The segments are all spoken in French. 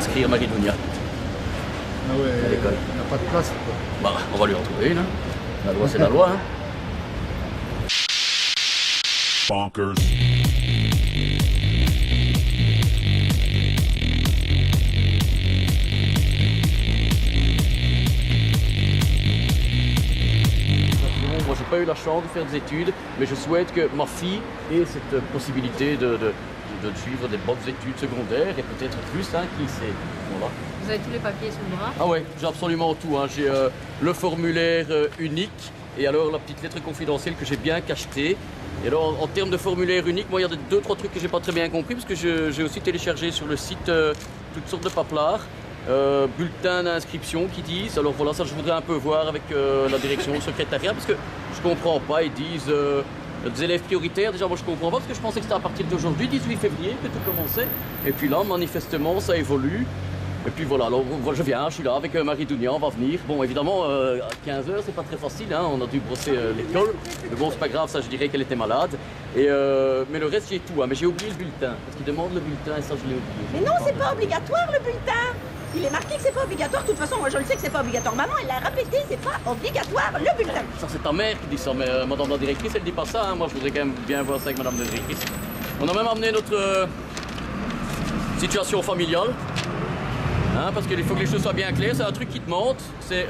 inscrire Marie-Dunia. Ah ouais, à l'école. il n'y a pas de place quoi. Bah, on va lui en trouver une. Hein. La loi, c'est la loi. Hein. Bonkers. Moi, j'ai pas eu la chance de faire des études, mais je souhaite que ma fille ait cette possibilité de suivre des bonnes études secondaires et peut-être plus, hein, qui sait. Voilà. Vous avez tous les papiers sous le bras? Ah ouais, j'ai absolument tout. Hein. J'ai le formulaire unique et alors la petite lettre confidentielle que j'ai bien cachetée. Et alors en termes de formulaire unique, moi il y a 2-3 trucs que j'ai pas très bien compris parce que j'ai aussi téléchargé sur le site toutes sortes de paplards. Bulletins d'inscription qui disent, alors voilà, ça je voudrais un peu voir avec la direction, le secrétariat, parce que je comprends pas, ils disent des élèves prioritaires, déjà moi je comprends pas, parce que je pensais que c'était à partir d'aujourd'hui, 18 février, que tout commençait, et puis là manifestement ça évolue, et puis voilà, alors je viens, je suis là avec Marie-Dunia, on va venir, bon évidemment à 15h c'est pas très facile, hein, on a dû brosser l'école, mais bon c'est pas grave, ça je dirais qu'elle était malade, et, mais le reste j'ai tout, hein, mais j'ai oublié le bulletin, parce qu'ils demandent le bulletin et ça je l'ai oublié. Mais non, c'est pas obligatoire le bulletin. Il est marqué que c'est pas obligatoire. De toute façon, moi je le sais que c'est pas obligatoire. Maman, elle l'a répété, c'est pas obligatoire le bulletin. Ça c'est ta mère qui dit ça, mais madame la directrice elle dit pas ça. Hein. Moi je voudrais quand même bien voir ça avec madame la directrice. On a même amené notre situation familiale. Hein, parce qu'il faut que les choses soient bien claires. C'est un truc qui te demande. C'est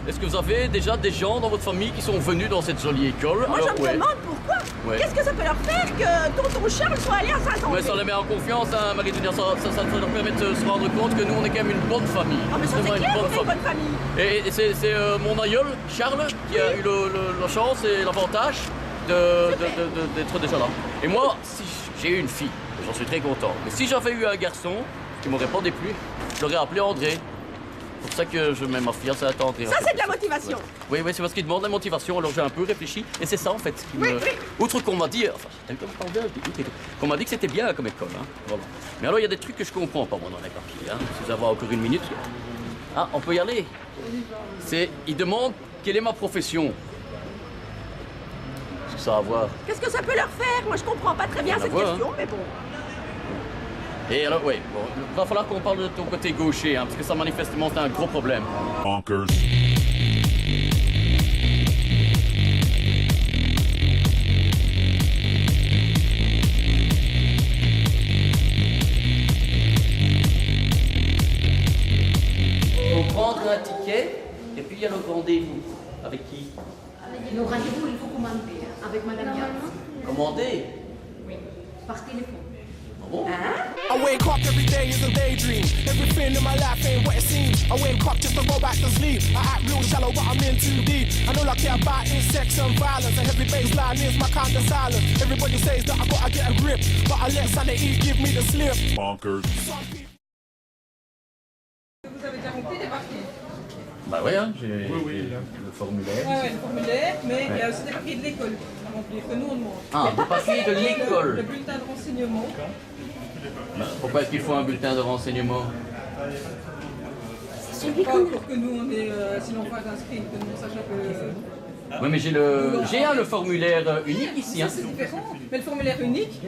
est-ce que vous avez déjà des gens dans votre famille qui sont venus dans cette jolie école? Moi je me demande pourquoi. Ouais. Qu'est-ce que ça peut leur faire que tonton Charles soit allé à Saint-André? Mais ça les met en confiance, hein, Marie-Dunia. Ça leur permet de se rendre compte que nous on est quand même une bonne famille. Ah mais ça c'est clair, on est une bonne famille. Et c'est mon aïeul, Charles, qui a eu la chance et l'avantage d'être déjà là. Et moi, si j'ai eu une fille, j'en suis très content. Mais si j'avais eu un garçon qui m'aurait pas déplu, je l'aurais appelé André. C'est pour ça que je mets ma fille à Saint-André. Ça, c'est de la motivation. Oui, c'est parce qu'il demande la motivation, alors j'ai un peu réfléchi. Et c'est ça, en fait, qui me... Outre qu'on m'a dit... Enfin, qu'on m'a dit que c'était bien comme école. Hein. Voilà. Mais alors, il y a des trucs que je comprends pas, moi, dans les papiers. Hein. Si vous avez encore une minute... Ah, on peut y aller. Il demande quelle est ma profession. Qu'est-ce que ça a à voir? Qu'est-ce que ça peut leur faire? Moi, je comprends pas très bien cette question, mais bon... Et alors, oui, bon, il va falloir qu'on parle de ton côté gaucher, hein, parce que ça, manifestement, c'est un gros problème. Bonkers. Il faut prendre un ticket, et puis il y a le rendez-vous. Avec qui? Le rendez-vous, il faut commander, hein, avec madame Yann. Commander? Oui, par téléphone. I wake up every day is a daydream. Everything in my life ain't what it seems. I wake up just to go back to sleep. I act real shallow, but I'm in too deep. And all I care about is sex and violence. A heavy baseline is my kind of silence. Everybody says that I gotta get a grip, but I let sanity give me the slip. Bonkers. Vous avez déjà rempli des papiers? Bah ouais, hein, j'ai le formulaire. Ouais, le formulaire, mais il y a aussi des papiers de l'école à remplir, que nous on demande. Ah, des papiers de l'école. Le bulletin de renseignement. Pourquoi est-ce qu'il faut un bulletin de renseignement? Pour que nous, si l'enfant est inscrit, que nous on sache un peu... Oui, mais j'ai le formulaire unique ici. Hein. Ça c'est différent, mais le formulaire unique,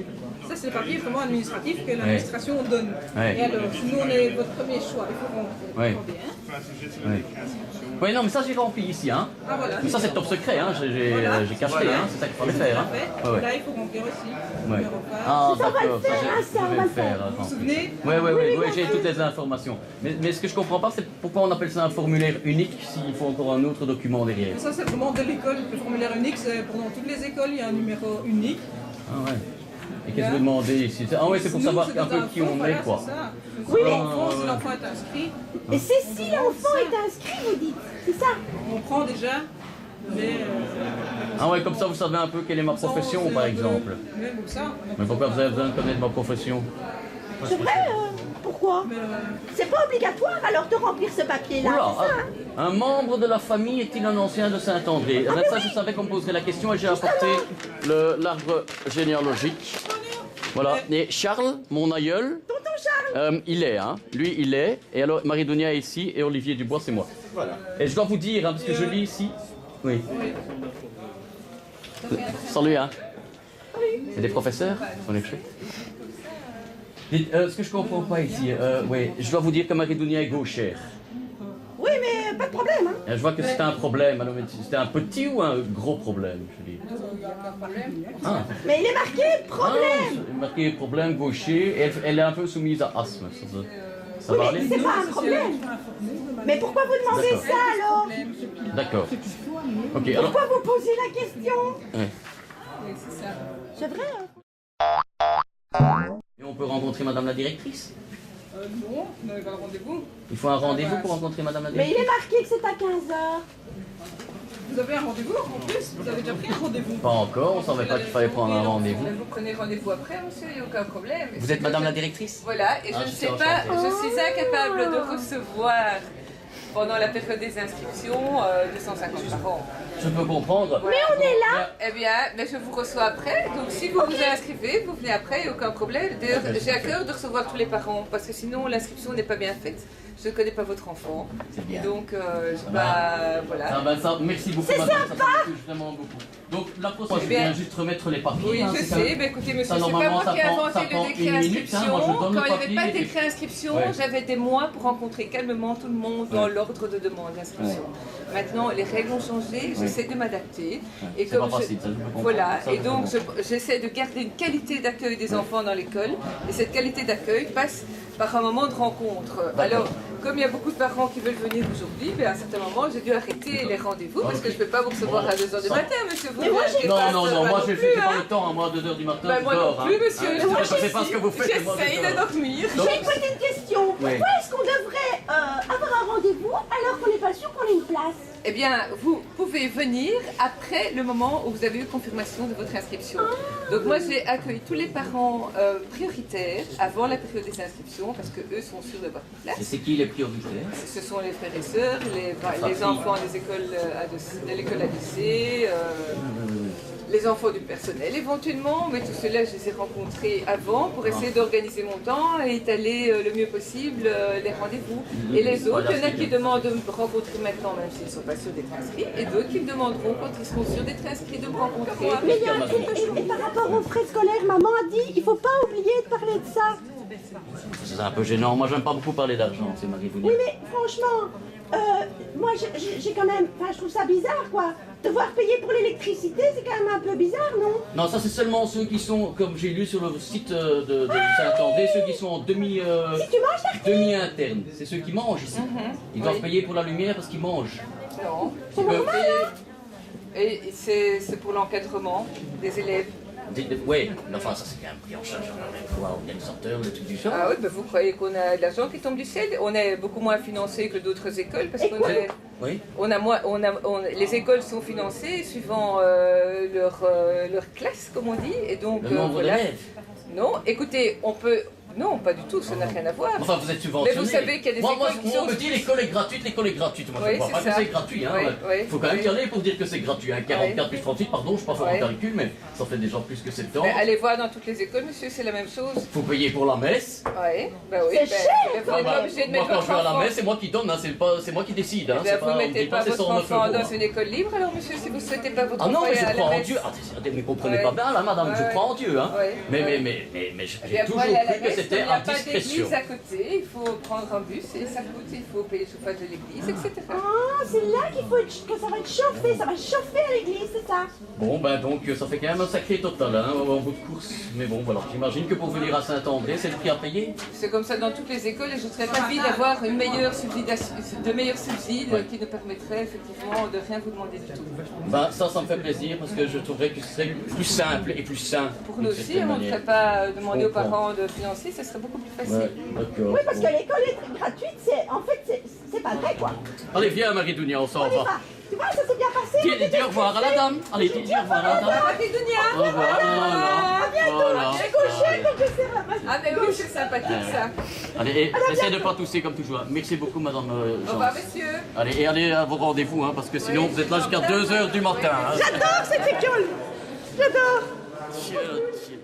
ça c'est le papier vraiment administratif que l'administration donne. Ouais. Et alors, si nous on est votre premier choix, il faut remplir. Oui. Oui, non, mais ça j'ai rempli ici. Hein. Ah, voilà, mais ça c'est top secret, hein. J'ai caché, hein. C'est ça qu'il fallait faire. Hein. Ouais. Là il faut remplir aussi. Ouais. Ah d'accord, ça je vais le faire. Vous vous souvenez? Oui, j'ai toutes les informations. Mais ce que je comprends pas, c'est pourquoi on appelle ça un formulaire unique s'il faut encore un autre document derrière. Ça c'est vraiment de l'école. Le formulaire unique, c'est pour dans toutes les écoles, il y a un numéro unique. Ah ouais. Et qu'est-ce que vous demandez ici? Ah ouais, c'est pour savoir un peu qui on est, quoi. Oui, si l'enfant est inscrit. Et c'est si l'enfant est inscrit, vous dites, c'est ça? On prend déjà les... Ah ouais, comme ça vous savez un peu quelle est ma profession, par exemple. Même ça. Mais pourquoi vous avez besoin de connaître ma profession? C'est vrai, pourquoi? C'est pas obligatoire alors de remplir ce papier-là, c'est ça, hein? Un membre de la famille est-il un ancien de Saint-André? Ça, je savais qu'on me poserait la question et j'ai apporté l'arbre généalogique. Voilà, et Charles, mon aïeul, Tonton Charles, il est, hein. Lui, il est. Et alors, Marie-Dunia est ici et Olivier Dubois, c'est moi. Voilà. Et je dois vous dire, hein, parce que je lis ici. Oui. Salut, hein. C'est des professeurs? On est chez. Ce que je comprends pas ici, ouais, je dois vous dire que Marie-Dounia est gauchère. Oui, mais pas de problème, hein. Je vois que c'était un problème. Alors, c'était un petit ou un gros problème, je dis. Ah. Mais il est marqué problème. Ah, c'est marqué problème gaucher. Elle est un peu soumise à asthme. Ça Oui, va mais aller? c'est pas un problème. Mais pourquoi vous demandez D'accord. ça alors? D'accord. Ok, alors. Pourquoi vous posez la question? Ouais. C'est vrai, hein? Et on peut rencontrer Madame la directrice? Non, vous n'avez pas le rendez-vous. Il faut un rendez-vous pour rencontrer Madame la Mais il directrice? est marqué que c'est à 15h. Vous avez un rendez-vous en plus? Vous avez déjà pris un rendez-vous? Pas encore, on savait pas qu'il fallait prendre un rendez-vous. Vous prenez rendez-vous après, monsieur, il n'y a aucun problème. Vous êtes Madame la directrice? Voilà, et Ah, je ne je sais suis pas, enchantée. je suis incapable de recevoir pendant la période des inscriptions 250 par an. Je peux comprendre. Mais on est là. Eh bien, mais je vous reçois après, donc si vous vous inscrivez, vous venez après, il n'y a aucun problème. D'ailleurs, j'ai à cœur de recevoir tous les parents, parce que sinon l'inscription n'est pas bien faite. Je ne connais pas votre enfant. C'est bien. Donc, je voilà. Ah ben ça, merci beaucoup C'est Madame, sympa. ça me touche vraiment beaucoup. Donc la procédure, je bien. viens juste remettre les papiers. Oui, hein, je c'est quand même- sais, mais écoutez monsieur, Ça, c'est pas normalement, moi qui ai ça inventé prend le décret une minute, hein. inscription. Moi, je donne Quand le il n'y avait papier pas de et puis- décret inscription, Ouais. j'avais des mois pour rencontrer calmement tout le monde dans l'ordre de demande d'inscription. Maintenant, les règles ont changé, j'essaie de m'adapter. Et C'est pas facile, ça, je peux comprendre. voilà, Ça, et je donc comprends. j'essaie de garder une qualité d'accueil des enfants dans l'école. Et cette qualité d'accueil passe par un moment de rencontre. Alors, comme il y a beaucoup de parents qui veulent venir aujourd'hui, ben, à un certain moment, j'ai dû arrêter les rendez-vous parce que je ne peux pas vous recevoir à 2h du Ça- matin, monsieur. Vous, Mais moi, j'ai- Non, pas non, ça, non, pas moi non j'ai plus, pas hein. le temps, moi à 2h du matin, Ben, je moi dors. non plus, hein. monsieur. Hein, Moi, je sais pas ce que vous faites. mais moi, je J'essaye dors. de dormir. Donc- J'ai une petite question. Pourquoi est-ce qu'on devrait avoir un rendez-vous alors qu'on n'est pas sûr qu'on ait une place? Eh bien, vous pouvez venir après le moment où vous avez eu confirmation de votre inscription. Donc moi, j'ai accueilli tous les parents prioritaires avant la période des inscriptions parce que eux sont sûrs d'avoir une Et place. c'est qui les prioritaires? Ce sont les frères et sœurs, les Fille. enfants des écoles de l'école ADC, les enfants du personnel éventuellement, mais tout cela, je les ai rencontrés avant pour essayer d'organiser mon temps et étaler le mieux possible les rendez-vous. Et les autres, il y en a qui demandent de me rencontrer maintenant, même s'ils ne sont pas sûrs d'être inscrits, et d'autres qui me demanderont quand ils seront sûrs d'être inscrits de me rencontrer. Mais il y a un truc, et par rapport aux frais scolaires, maman a dit, il faut pas oublier de parler de ça. C'est un peu gênant, moi j'aime pas beaucoup parler d'argent, c'est Marie-Dounia. Oui, mais franchement, moi j'ai quand même, enfin je trouve ça bizarre quoi. Devoir payer pour l'électricité, c'est quand même un peu bizarre, non? Non, ça c'est seulement ceux qui sont, comme j'ai lu sur le site de Saint-André, ceux qui sont en Si tu manges la demi-interne. C'est ceux qui mangent ici. Ils doivent Oui. payer pour la lumière parce qu'ils mangent. Non, Ils peuvent et c'est pour l'encadrement des élèves. Oui, mais enfin ça c'est quand même pris en charge. Il faut organisateur, le truc du genre. Ah oui, ben vous croyez qu'on a de l'argent qui tombe du ciel? On est beaucoup moins financé que d'autres écoles parce qu'on est... Oui. Les écoles sont financées suivant leur classe, comme on dit, et donc Le nombre voilà. d'élèves. Non, écoutez, on peut... Non, pas du tout, ça n'a rien à voir. Enfin, vous êtes subventionné. Mais vous savez qu'il y a des moi, écoles qui on sont... me dit l'école est gratuite, l'école est gratuite. Moi, je Oui, ne crois pas c'est que ça. c'est gratuit. Hein. Oui, oui, Faut quand même oui. y aller pour dire que c'est gratuit. Hein. 44 plus 38, pardon, je suis pas fort en Oui. calcul, mais ça fait déjà plus que 7 ans. Mais allez voir dans toutes les écoles, monsieur, c'est la même chose. Faut payer pour la messe. Oui, ben oui. C'est cher, vous Ah n'êtes bah, pas obligé de moi, mettre quand votre je vais à la enfant... messe, c'est moi qui donne, hein. C'est moi qui décide. Hein. Eh bien, C'est vous pas, ne on mettez dit pas c'est votre 109 enfant euros, dans hein. une école libre, alors monsieur, si vous ne souhaitez pas votre Ah non, enfant mais je à la crois en messe. Dieu. Attendez, mais comprenez Ouais. pas bien là, madame, Ouais, je ouais. crois en Dieu. Hein. Ouais, Mais ouais. j'ai Eh bien, toujours pour aller à la cru que messe, c'était il n'y a à pas discrétion. d'église à côté, il faut prendre un bus et ça coûte, il faut payer le chauffage de l'église, etc. Ah, c'est là qu'il faut que ça va être chauffé, ça va chauffer à l'église, c'est ça? Bon, ben donc ça fait quand même un sacré total hein, en bout de course. Mais bon, voilà, j'imagine que pour venir à Saint-André, c'est le prix à payer. C'est comme ça dans toutes les écoles et je serais ravie d'avoir une meilleure de meilleurs subsides qui nous permettraient effectivement de rien vous demander du tout. Ben ça me fait plaisir parce que je trouverais que ce serait plus simple et plus sain. Pour d'une nous aussi, certaine on ne manière. ferait pas demander aux comprends. parents de financer, ça serait beaucoup plus facile. Ouais, d'accord. Oui, parce bon. que l'école est gratuite, en fait, c'est pas vrai quoi. Allez, viens Marie-Dounia, on s'en On y va. va. Tu vois, ça s'est bien passé. Dis au revoir à la dame. Allez, dis au revoir à la dame. Au revoir. Voilà. C'est gaucher comme je sais pas. Ah mais oui, c'est sympathique ça. Allez, et essayez de ne pas tousser comme toujours. Merci beaucoup, madame Au Jean. revoir messieurs. Allez, et allez à vos rendez-vous, hein, parce que sinon vous êtes là jusqu'à 2h du matin. Hein. J'adore cette école. J'adore. Tiens, tiens.